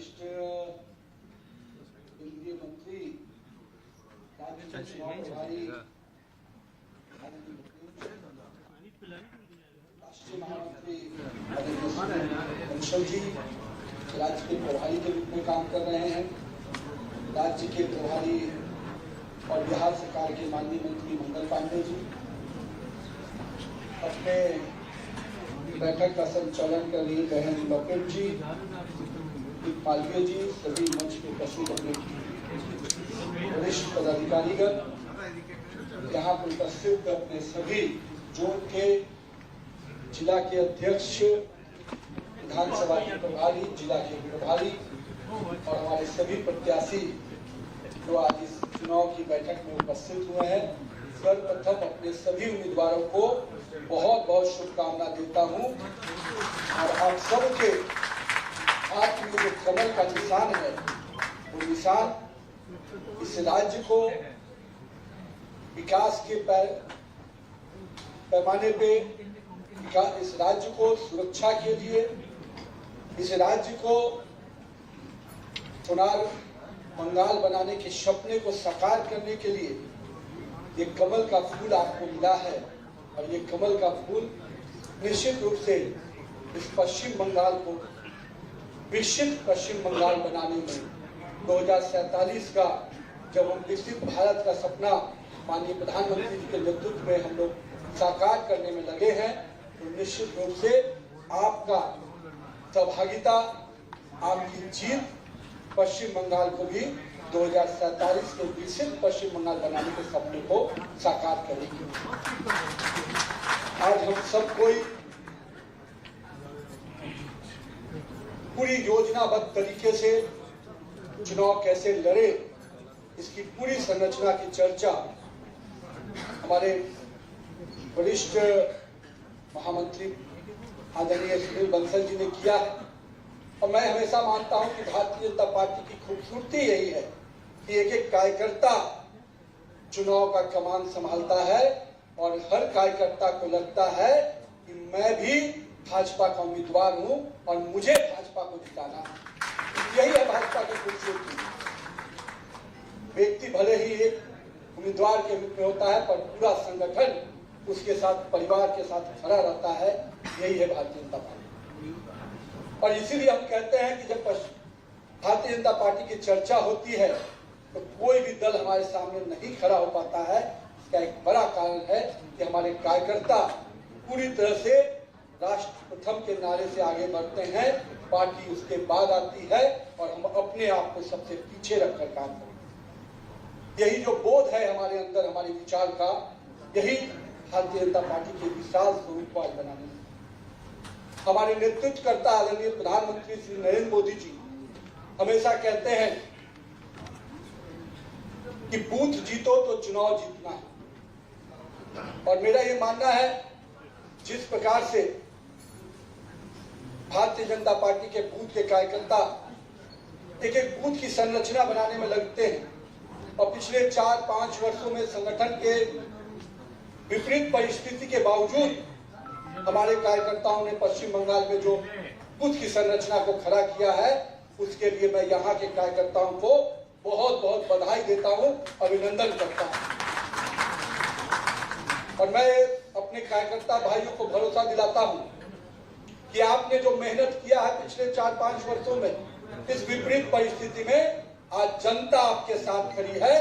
वरिष्ठ केंद्रीय मंत्री राज्य चुनाव प्रभारी राष्ट्रीय महामंत्री अंशल जी राज्य के प्रभारी के रूप में काम कर रहे हैं। राज्य के प्रभारी और बिहार सरकार के माननीय मंत्री मंगल पांडे जी, अपने बैठक का संचालन कर रही बहन लॉकेट जी, पालवे जी, सभी मंच पे उपस्थित अपने वरिष्ठ पदाधिकारीगण, यहाँ पर उपस्थित अपने सभी जोन के जिला के अध्यक्ष, विधानसभा के प्रभारी, जिला के प्रभारी और हमारे सभी प्रत्याशी जो आज इस चुनाव की बैठक में उपस्थित हुए हैं। सर्वप्रथम अपने सभी उम्मीदवारों को बहुत बहुत शुभकामना देता हूं और आप सबके हाथ में जो कमल का निशान है, वो निशान इस राज्य को विकास के पैमाने पे, इस राज्य को सुरक्षा के लिए, इस राज्य को चुनाव बंगाल बनाने के सपने को साकार करने के लिए ये कमल का फूल आपको मिला है। और ये कमल का फूल निश्चित रूप से इस पश्चिम बंगाल को विकसित पश्चिम बंगाल बनाने में 2047 का जब हम विकसित भारत का सपना माननीय प्रधानमंत्री जी के नेतृत्व में हम लोग साकार करने में लगे हैं, तो निश्चित रूप से आपका सहभागिता, आपकी जीत पश्चिम बंगाल को भी 2047 के विकसित पश्चिम बंगाल बनाने के सपने को साकार करेगी। आज हम सब कोई पूरी योजनाबद्ध तरीके से चुनाव कैसे लड़े, इसकी पूरी संरचना की चर्चा हमारे वरिष्ठ महामंत्री आदरणीय सुनील बंसल जी ने किया है। और मैं हमेशा मानता हूं कि भारतीय जनता पार्टी की खूबसूरती यही है कि एक एक कार्यकर्ता चुनाव का कमान संभालता है और हर कार्यकर्ता को लगता है कि मैं भी भाजपा का उम्मीदवार हूं और मुझे भाजपा को जिताना है। यही है भाजपा की खूबसूरती। व्यक्ति भले ही एक उम्मीदवार के रूप में होता है, पर पूरा संगठन उसके साथ, परिवार के साथ खड़ा रहता है। यही है भारतीय जनता पार्टी। और इसीलिए हम कहते हैं कि जब भारतीय जनता पार्टी की चर्चा होती है तो कोई भी दल हमारे सामने नहीं खड़ा हो पाता है। इसका एक बड़ा कारण है कि हमारे कार्यकर्ता पूरी तरह से राष्ट्र प्रथम के नारे से आगे बढ़ते हैं, पार्टी उसके बाद आती है और हम अपने आप को सबसे पीछे रखकर काम करते हैं। यही जो बोध है हमारे अंदर, हमारे विचार का, यही भारतीय जनता पार्टी के विशाल स्वरूप को आज बनाने में हमारे नेतृत्वकर्ता आदरणीय प्रधानमंत्री श्री नरेंद्र मोदी जी हमेशा कहते हैं कि बूथ जीतो तो चुनाव जीतना है। और मेरा ये मानना है, जिस प्रकार से भारतीय जनता पार्टी के बूथ के कार्यकर्ता एक एक बूथ की संरचना बनाने में लगते हैं और पिछले 4-5 वर्षों में संगठन के विपरीत परिस्थिति के बावजूद हमारे कार्यकर्ताओं ने पश्चिम बंगाल में जो बूथ की संरचना को खड़ा किया है, उसके लिए मैं यहाँ के कार्यकर्ताओं को बहुत बहुत बधाई देता हूँ, अभिनंदन करता हूँ। और मैं अपने कार्यकर्ता भाइयों को भरोसा दिलाता हूँ कि आपने जो मेहनत किया है पिछले 4-5 वर्षों में, इस विपरीत परिस्थिति में आज जनता आपके साथ खड़ी है।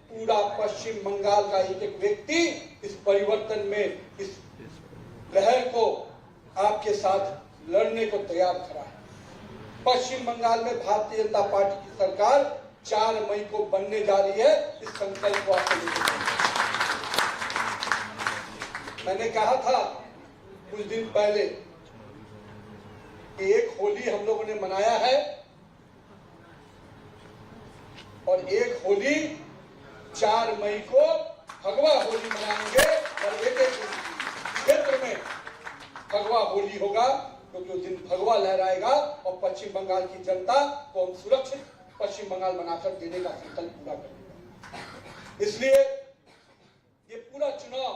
पूरा पश्चिम बंगाल का एक एक व्यक्ति इस परिवर्तन में, इस लहर को आपके साथ लड़ने को तैयार खड़ा है। पश्चिम बंगाल में भारतीय जनता पार्टी की सरकार 4 मई को बनने जा रही है। इस संकल्प को आपको लेकर मैंने कहा था कुछ दिन पहले कि एक होली हम लोगों ने मनाया है और एक होली 4 मई को भगवा होली मनाएंगे और एक एक क्षेत्र में भगवा होली होगा, क्योंकि उस दिन भगवा लहराएगा और पश्चिम बंगाल की जनता को हम सुरक्षित पश्चिम बंगाल बनाकर देने का संकल्प पूरा करेंगे। इसलिए ये पूरा चुनाव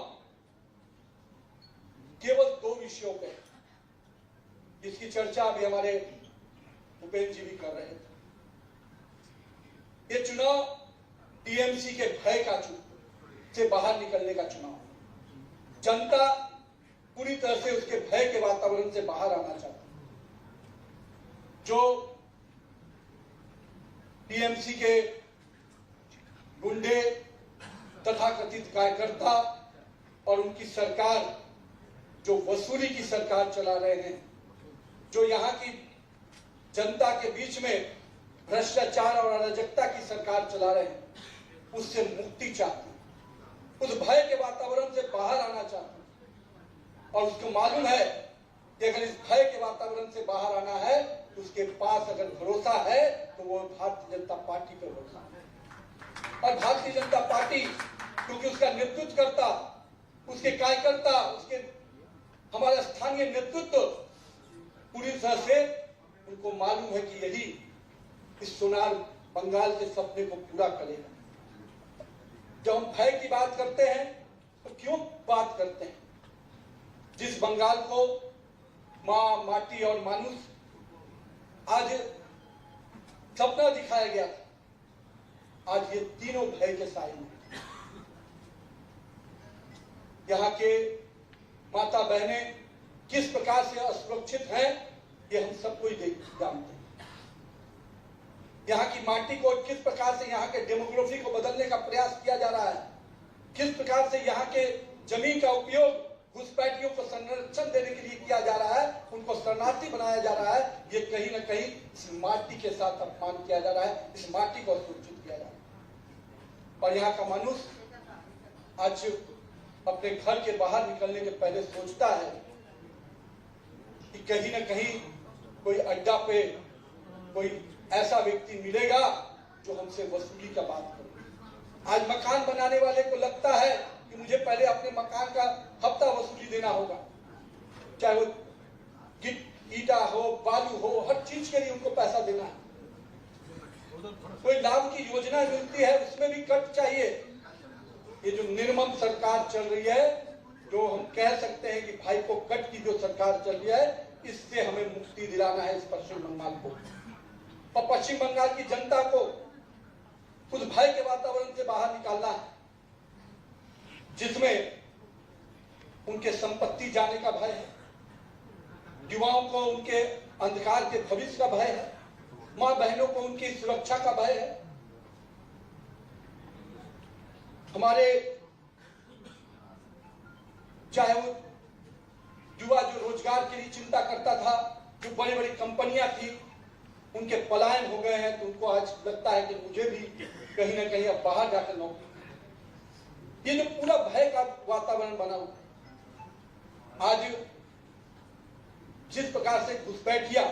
केवल 2 विषयों पे, जिसकी चर्चा अभी हमारे भूपेंद्र जी भी कर रहे थे। चुनाव टीएमसी के भय का से बाहर निकलने का चुनाव। जनता पूरी तरह से उसके भय के वातावरण से बाहर आना चाहती है। जो टीएमसी के गुंडे तथाकथित कार्यकर्ता और उनकी सरकार जो वसूली की सरकार चला रहे हैं, जो यहाँ की जनता के बीच में भ्रष्टाचार और अराजकता की सरकार चला रहे हैं, उससे मुक्ति चाहते हैं, उस भय के वातावरण से बाहर आना चाहते हैं। और उसको मालूम है कि अगर इस भय के वातावरण से बाहर आना है तो उसके पास अगर भरोसा है तो वो भारतीय जनता पार्टी पर भरोसा है। और भारतीय जनता पार्टी क्योंकि उसका नेतृत्व करता, उसके कार्यकर्ता, उसके हमारा स्थानीय नेतृत्व पूरी तरह से उनको मालूम है कि यही इस सोनार बंगाल के सपने को पूरा करेगा। जब हम भय की बात करते हैं तो क्यों बात करते हैं? जिस बंगाल को मां, माटी और मानुष आज सपना दिखाया गया था, आज ये तीनों भय के साए हैं। यहाँ के माता बहनें किस प्रकार से असुरक्षित हैं, ये हम सबको ही जानते हैं। यहाँ की माटी को किस प्रकार से यहाँ के डेमोग्राफी को बदलने का प्रयास किया जा रहा है, किस प्रकार से यहाँ के जमीन का उपयोग घुसपैठियों को संरक्षण देने के लिए किया जा रहा है, उनको शरणार्थी बनाया जा रहा है। ये कहीं ना कहीं इस माटी के साथ अपमान किया जा रहा है, इस माटी को असुरक्षित किया जा रहा है। और यहाँ का मनुष्य आज अपने घर के बाहर निकलने के पहले सोचता है कि कहीं ना कहीं कोई अड्डा पे कोई ऐसा व्यक्ति मिलेगा जो हमसे वसूली का बात करे। आज मकान बनाने वाले को लगता है कि मुझे पहले अपने मकान का हफ्ता वसूली देना होगा, चाहे वो ईटा हो, बालू हो, हर चीज के लिए उनको पैसा देना है। कोई लाभ की योजना मिलती है उसमें भी कट चाहिए। ये जो निर्मम सरकार चल रही है, जो हम कह सकते हैं कि भाई को कट की जो सरकार चल रही है, इससे हमें मुक्ति दिलाना है इस पश्चिम बंगाल को। और पश्चिम बंगाल की जनता को उस भय के वातावरण से बाहर निकालना है जिसमें उनके संपत्ति जाने का भय है, युवाओं को उनके अंधकार के भविष्य का भय है, मां बहनों को उनकी सुरक्षा का भय है। हमारे चाहे वो युवा जो रोजगार के लिए चिंता करता था, जो बड़ी बड़ी कंपनियां थी, उनके पलायन हो गए हैं, तो उनको आज लगता है कि मुझे भी कहीं ना कहीं अब बाहर जाकर नौकरी। ये जो पूरा भय का वातावरण बना हुआ, आज जिस प्रकार से घुसपैठिया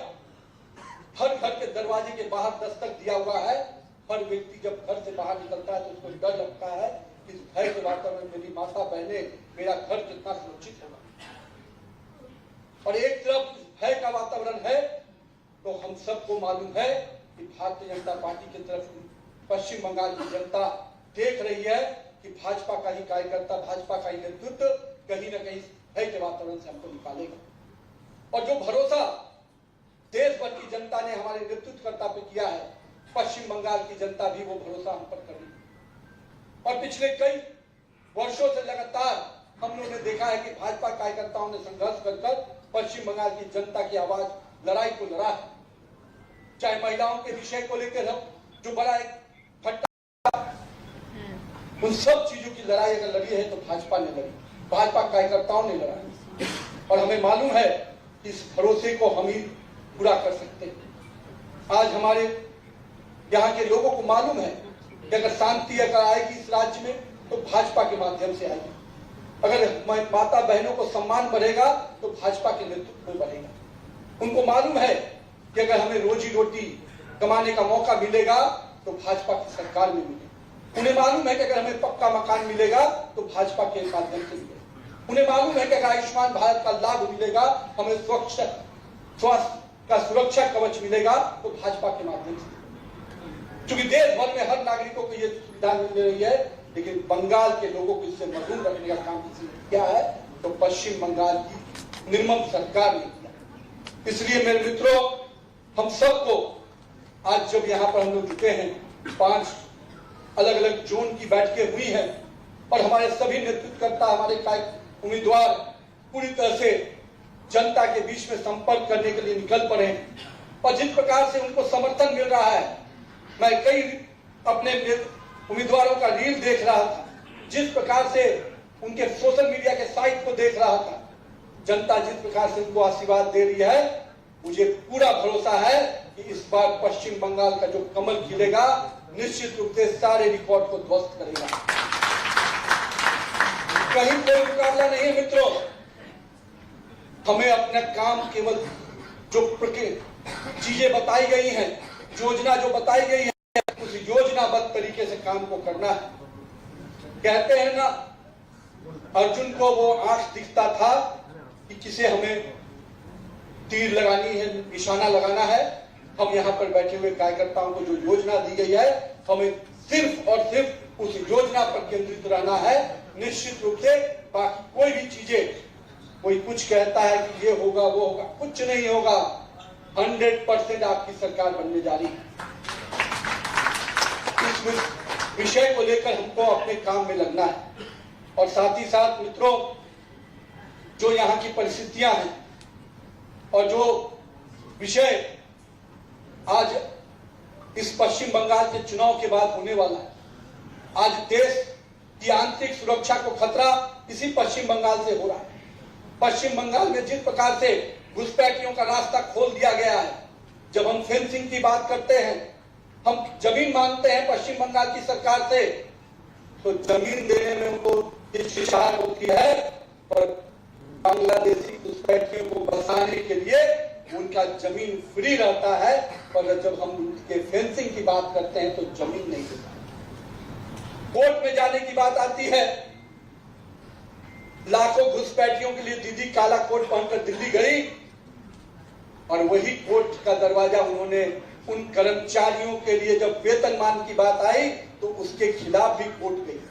हर घर के दरवाजे के बाहर दस्तक दिया हुआ है, हर व्यक्ति जब घर से बाहर निकलता है तो उसको डर लगता है कि इस भय के वातावरण मेरी माता बहने, मेरा घर कितना सुरक्षित होगा। और एक तरफ भय का वातावरण है तो हम सबको मालूम है कि भारतीय जनता पार्टी की तरफ पश्चिम बंगाल की जनता देख रही है कि भाजपा का ही कार्यकर्ता, भाजपा का ही नेतृत्व कहीं ना कहीं भय के वातावरण से हमको निकालेगा। और जो भरोसा देश भर की जनता ने हमारे नेतृत्वकर्ता पे किया है, पश्चिम बंगाल की जनता भी वो भरोसा हम पर कर रही है। और पिछले कई वर्षों से लगातार हम लोगों ने देखा है कि भाजपा कार्यकर्ताओं ने संघर्ष कर पश्चिम बंगाल की जनता की आवाज, लड़ाई को लड़ा है। चाहे महिलाओं के विषय को लेकर हो, जो बड़ा एक फट्टा, उन सब चीजों की लड़ाई अगर लड़ी है तो भाजपा ने लड़ी, भाजपा कार्यकर्ताओं ने लड़ा। और हमें मालूम है कि इस भरोसे को हम ही पूरा कर सकते हैं। आज हमारे यहाँ के लोगों को मालूम है कि अगर शांति अगर आएगी इस राज्य में तो भाजपा के माध्यम से आएगी। अगर माता बहनों को सम्मान बढ़ेगा तो भाजपा के नेतृत्व में बढ़ेगा। उनको मालूम है कि अगर हमें रोजी रोटी कमाने का मौका मिलेगा तो भाजपा की सरकार में मिलेगा। उन्हें मालूम है कि अगर हमें पक्का मकान मिलेगा तो भाजपा के माध्यम से मिलेगा। उन्हें मालूम है कि अगर आयुष्मान भारत का लाभ मिलेगा, हमें स्वास्थ्य का सुरक्षा कवच मिलेगा तो भाजपा के माध्यम से। क्योंकि देश भर में हर नागरिकों को यह सुविधा मिल रही है, लेकिन बंगाल के लोगों को इससे महरूम रखने का काम किया है तो पश्चिम बंगाल की निर्मम सरकार ने किया। इसलिए मेरे मित्रों, हम सबको आज जब यहाँ पर हम लोग जुटे हैं 5 अलग अलग जोन की बैठकें हुई हैं और हमारे सभी नेतृत्वकर्ता, हमारे उम्मीदवार पूरी तरह से जनता के बीच में संपर्क करने के लिए निकल पड़े और जिस प्रकार से उनको समर्थन मिल रहा है, मैं कई अपने उम्मीदवारों का रील देख रहा था, जिस प्रकार से उनके सोशल मीडिया के साइट को देख रहा था, जनता जिस प्रकार से उनको आशीर्वाद दे रही है, मुझे पूरा भरोसा है कि इस बार पश्चिम बंगाल का जो कमल खिलेगा निश्चित रूप से सारे रिकॉर्ड को ध्वस्त करेगा। कहीं कोई मुकाबला नहीं है मित्रों। हमें अपना काम केवल जो चीजें बताई गई हैं, योजना जो बताई गई है, उस योजनाबद्ध तरीके से काम को करना है। कहते हैं ना, अर्जुन को वो आंख दिखता था कि किसे हमें तीर लगानी है, निशाना लगाना है। हम यहाँ पर बैठे हुए कार्यकर्ताओं को जो योजना दी गई है, हमें सिर्फ और सिर्फ उस योजना पर केंद्रित रहना है। निश्चित रूप से बाकी कोई भी चीजें, कोई कुछ कहता है कि ये होगा वो होगा, कुछ नहीं होगा। 100% आपकी सरकार बनने जा रही है। इस विषय को लेकर हमको अपने काम में लगना है और साथ ही साथ मित्रों, जो यहाँ की परिस्थितियां हैं और जो विषय आज इस पश्चिम बंगाल के चुनाव के बाद होने वाला है, आज देश की आंतरिक सुरक्षा को खतरा इसी पश्चिम बंगाल से हो रहा है। पश्चिम बंगाल में जिस प्रकार से घुसपैठियों का रास्ता खोल दिया गया है, जब हम फेंसिंग की बात करते हैं, हम जमीन मांगते हैं पश्चिम बंगाल की सरकार से, तो जमीन देने में उनको हिचकिचाहट होती है और बांग्लादेशी घुसपैठियों को बसाने के लिए उनका जमीन फ्री रहता है, पर जब हम उनके फेंसिंग की बात करते हैं तो जमीन नहीं देता। कोर्ट में जाने की बात आती है, लाखों घुसपैठियों के लिए दीदी काला कोट पहनकर दिल्ली गई और वही कोर्ट का दरवाजा उन्होंने उन कर्मचारियों के लिए जब वेतनमान की बात आई तो उसके खिलाफ भी कोर्ट गई।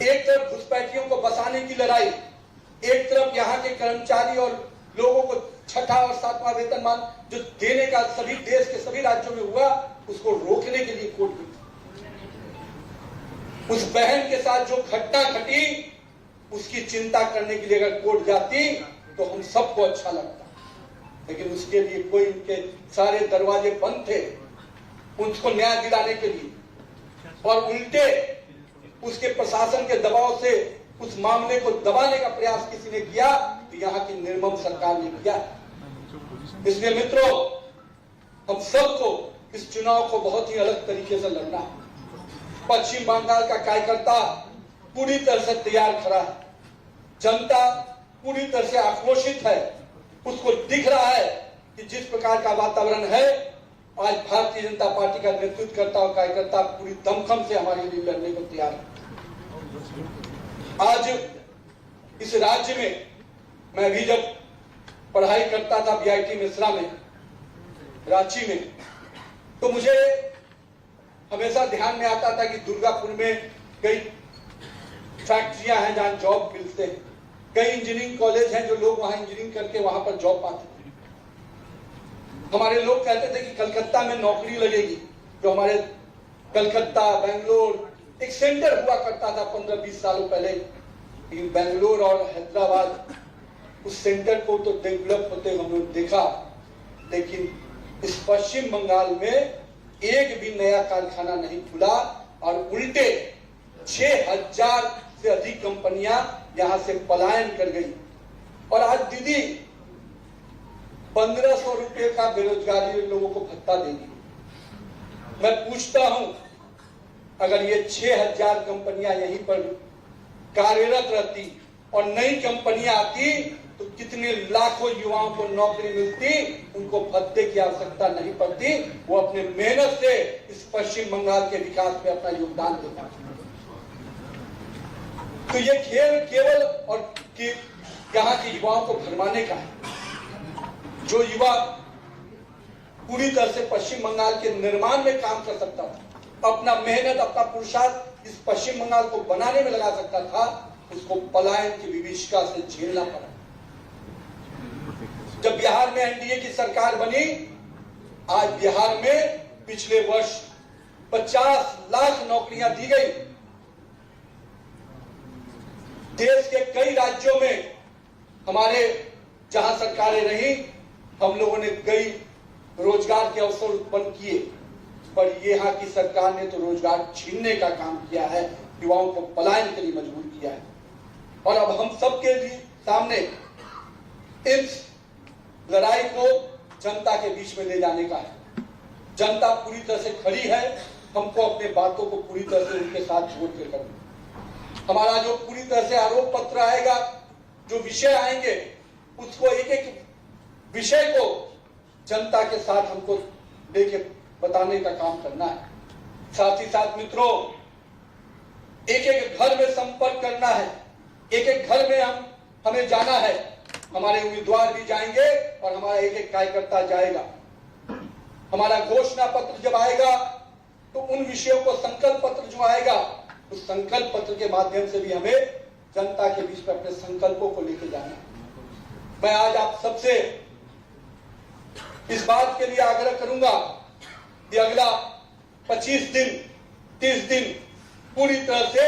एक तरफ घुसपैठियों को बसाने की लड़ाई, एक तरफ यहाँ के कर्मचारी और लोगों को छठा और सातवां वेतनमान जो देने का सभी देश के सभी राज्यों में हुआ, उसको रोकने के लिए कोर्ट गई। उस बहन के साथ जो घटना घटी, उसकी चिंता करने के लिए अगर कोर्ट जाती तो हम सबको अच्छा लगता, लेकिन उसके लिए कोई, उनके सारे दरवाजे बंद थे उसको न्याय दिलाने के लिए, और उल्टे उसके प्रशासन के दबाव से उस मामले को दबाने का प्रयास किसी ने किया तो यहाँ की निर्मम सरकार ने किया। इसलिए मित्रों, हम सबको इस चुनाव को बहुत ही अलग तरीके से लड़ना है। पश्चिम बंगाल का कार्यकर्ता पूरी तरह से तैयार खड़ा है, जनता पूरी तरह से आक्रोशित है। उसको दिख रहा है कि जिस प्रकार का वातावरण है, आज भारतीय जनता पार्टी का नेतृत्व करता और कार्यकर्ता पूरी दमखम से हमारे लिए लड़ने को तैयार है। आज इस राज्य में मैं भी जब पढ़ाई करता था बीआईटी मिश्रा में, रांची में, तो मुझे हमेशा ध्यान में आता था कि दुर्गापुर में कई फैक्ट्रियां हैं जहां जॉब मिलते हैं, कई इंजीनियरिंग कॉलेज हैं जो लोग वहां इंजीनियरिंग करके वहां पर जॉब पाते थे। हमारे लोग कहते थे कि कलकत्ता में नौकरी लगेगी, जो हमारे कलकत्ता, बेंगलोर एक सेंटर हुआ करता था 15-20 सालों पहले, लेकिन बेंगलोर और हैदराबाद उस सेंटर को तो डेवलप होते हमने देखा, लेकिन इस पश्चिम बंगाल में एक भी नया कारखाना नहीं खुला और उल्टे 6000 से अधिक कंपनियां यहां से पलायन कर गई। और आज दीदी 1500 रुपए का बेरोजगारी लोगों को भत्ता देगी। मैं पूछता हूं, अगर ये 6000 कंपनियां यहीं पर कार्यरत रहती और नई कंपनियां आती तो कितने लाखों युवाओं को नौकरी मिलती, उनको भत्ते की आवश्यकता नहीं पड़ती, वो अपने मेहनत से इस पश्चिम बंगाल के विकास में अपना योगदान देता। तो ये खेल केवल और कि यहाँ के युवाओं को भरमाने का है। जो युवा पूरी तरह से पश्चिम बंगाल के निर्माण में काम कर सकता था, अपना मेहनत, अपना पुरुषार्थ इस पश्चिम बंगाल को बनाने में लगा सकता था, उसको पलायन की विभीषिका से झेलना पड़ा। जब बिहार में एनडीए की सरकार बनी, आज बिहार में पिछले वर्ष 50 लाख नौकरियां दी गई। देश के कई राज्यों में हमारे जहां सरकारें रही, हम लोगों ने कई रोजगार के अवसर उत्पन्न किए, पर यहाँ की सरकार ने तो रोजगार छीनने का काम किया है, युवाओं को पलायन के लिए मजबूर किया है। और अब हम सबके लिए सामने इस लड़ाई को जनता के बीच में ले जाने का है। जनता पूरी तरह से खड़ी है, हमको अपने बातों को पूरी तरह से उनके साथ जोड़ के करना। हमारा जो पूरी तरह से आरोप पत्र आएगा, जो विषय आएंगे, उसको एक एक विषय को जनता के साथ हमको लेके बताने का काम करना है। साथ ही साथ मित्रों, एक एक घर में संपर्क करना है, एक एक घर में हमें जाना है। हमारे उम्मीदवार भी जाएंगे और हमारा एक एक कार्यकर्ता जाएगा। हमारा घोषणा पत्र जब आएगा तो उन विषयों को, संकल्प पत्र जो आएगा, उस संकल्प पत्र के माध्यम से भी हमें जनता के बीच में अपने संकल्पों को लेकर जाना है। मैं आज आप सबसे इस बात के लिए आग्रह करूंगा कि अगला 25 दिन 30 दिन पूरी तरह से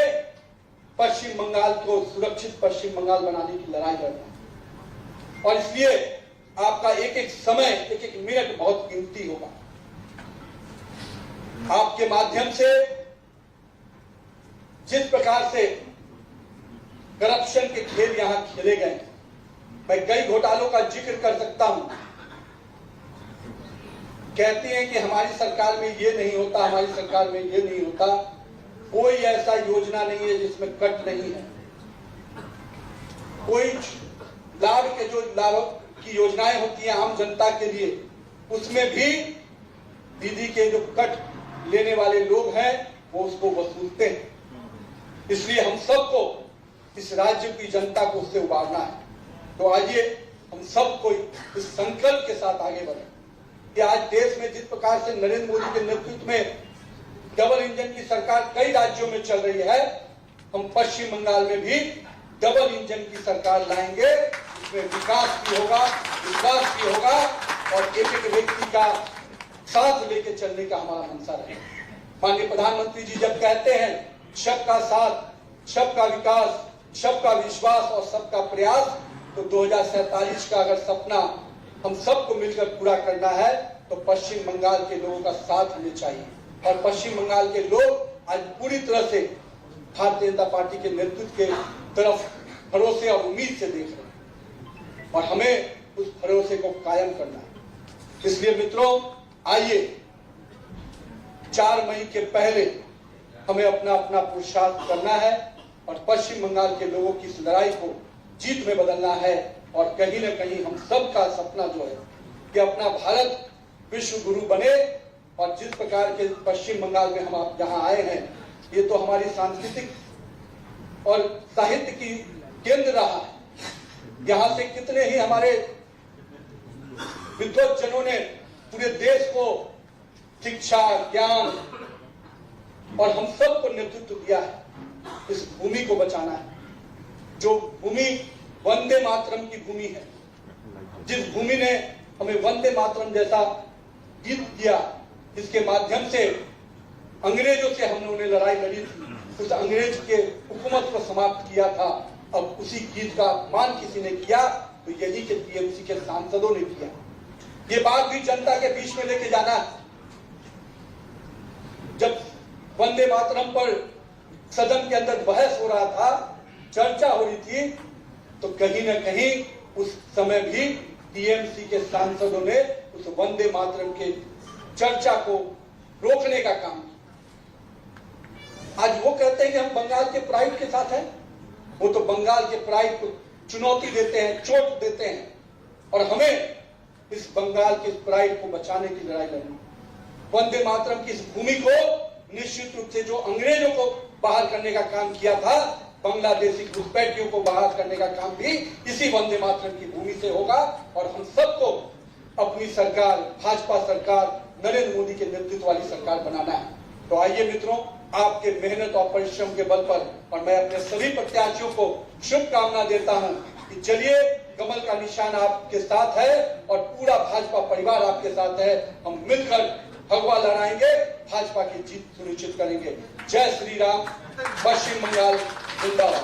पश्चिम बंगाल को सुरक्षित पश्चिम बंगाल बनाने की लड़ाई लड़ना है। और इसलिए आपका एक एक समय, एक एक मिनट बहुत कीमती होगा। आपके माध्यम से जिस प्रकार से करप्शन के खेल यहां खेले गए, मैं कई घोटालों का जिक्र कर सकता हूं। कहती हैं कि हमारी सरकार में ये नहीं होता, हमारी सरकार में ये नहीं होता। कोई ऐसा योजना नहीं है जिसमें कट नहीं है। कोई लाभ के जो लाभ की योजनाएं होती हैं आम जनता के लिए, उसमें भी दीदी के जो कट लेने वाले लोग हैं वो उसको वसूलते हैं। इसलिए हम सबको, इस राज्य की जनता को उससे उबारना है। तो आइए हम सब कोई इस संकल्प के साथ आगे बढ़े कि आज देश में जिस प्रकार से नरेंद्र मोदी के नेतृत्व में डबल इंजन की सरकार कई राज्यों में चल रही है, हम पश्चिम बंगाल में भी डबल इंजन की सरकार लाएंगे। इसमें विकास भी होगा, विकास भी होगा और एक एक व्यक्ति का साथ लेके चलने का हमारा मंशा रहेगा। माननीय प्रधानमंत्री जी जब कहते हैं सबका साथ, सबका विकास, सबका विश्वास और सबका प्रयास, तो 2047 का अगर सपना हम सबको मिलकर पूरा करना है तो पश्चिम बंगाल के लोगों का साथ हमें चाहिए। और पश्चिम बंगाल के लोग आज पूरी तरह से भारतीय जनता पार्टी के नेतृत्व के तरफ भरोसे और उम्मीद से देख रहे हैं और हमें उस भरोसे को कायम करना है। इसलिए मित्रों, आइए 4 मई के पहले हमें अपना अपना पुरुषार्थ करना है और पश्चिम बंगाल के लोगों की इस लड़ाई को जीत में बदलना है। और कहीं न कहीं हम सबका सपना जो है कि अपना भारत विश्व गुरु बने। और जिस प्रकार के पश्चिम बंगाल में हम आप यहाँ आए हैं, ये तो हमारी सांस्कृतिक और साहित्य की केंद्र रहा है। यहाँ से कितने ही हमारे विद्वज्जनों ने पूरे देश को शिक्षा, ज्ञान और हम सबको नेतृत्व दिया है। इस भूमि को बचाना है, जो भूमि वंदे मातरम की भूमि है, जिस भूमि ने हमें वंदे मातरम जैसा गीत दिया, जिसके माध्यम से अंग्रेजों से हम लोगों ने लड़ाई लड़ी थी, उस अंग्रेज के हुकूमत को समाप्त किया था। अब उसी गीत का अपमान किसी ने किया तो यही के टीएमसी के सांसदों ने किया। ये बात भी जनता के बीच में लेके जाना है। जब वंदे मातरम पर सदन के अंदर बहस हो रहा था, चर्चा हो रही थी, तो कहीं न कहीं उस समय भी टीएमसी के सांसदों ने उस वंदे मातरम के चर्चा को रोकने का काम किया। आज वो कहते हैं कि हम बंगाल के प्राइड के साथ हैं, वो तो बंगाल के प्राइड को चुनौती देते हैं, चोट देते हैं। और हमें इस बंगाल के प्राइड को बचाने की लड़ाई लड़नी। वंदे मातरम की इस भूमि को निश्चित रूप से जो अंग्रेजों को बाहर करने का काम किया था, बांग्लादेशी घुसपैठियों को बाहर करने का काम भी इसी वंदे मातरम की भूमि से होगा। और हम सबको अपनी सरकार, भाजपा सरकार, नरेंद्र मोदी के नेतृत्व वाली सरकार बनाना है। तो आइए मित्रों, आपके मेहनत और परिश्रम के बल पर, और मैं अपने सभी प्रत्याशियों को शुभकामना देता हूं कि चलिए, कमल का निशान आपके साथ है और पूरा भाजपा परिवार आपके साथ है। हम मिलकर भगवा लहराएंगे। भाजपा की जीत सुनिश्चित करेंगे। जय श्री राम। पश्चिम बंगाल जिंदाबाद।